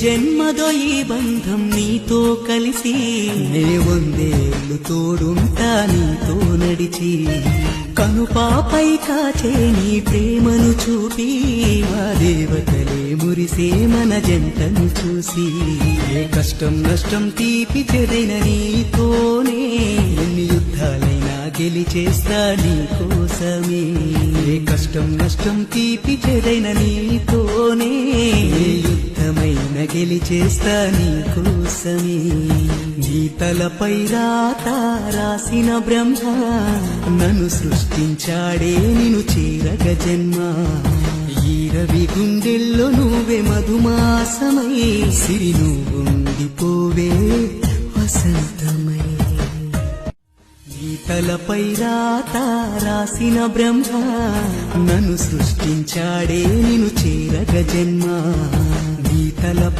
జన్మదో ఈ బంధం నీతో కలిసి నే వందేళ్ళు తోడుంటా నీతో నడిచి కనుపాపై కాచే నీ ప్రేమను చూపి మా దేవతలే మురిసే మన జంటను చూసి ఏ కష్టం నష్టం తీపి చెదైన నీతోనే ఎన్ని యుద్ధాలైనా గెలిచేస్తా నీ కోసమే ఏ కష్టం నష్టం తీపి చెదైన నీతోనే యుద్ధమైన గెలిచేస్తా నీ కోసమే నీ తలపై రాసిన బ్రహ్మ నన్ను సృష్టించాడే నిన్ను చేరగ జన్మ ఈ రవి గుండెల్లో నువ్వే మధుమాసమై సిరి నువ్వుండిపోవే వసంతమై నీ తలపై రాసిన బ్రహ్మ నన్ను సృష్టించాడే నిన్ను చేరగ జన్మ నీ తలపై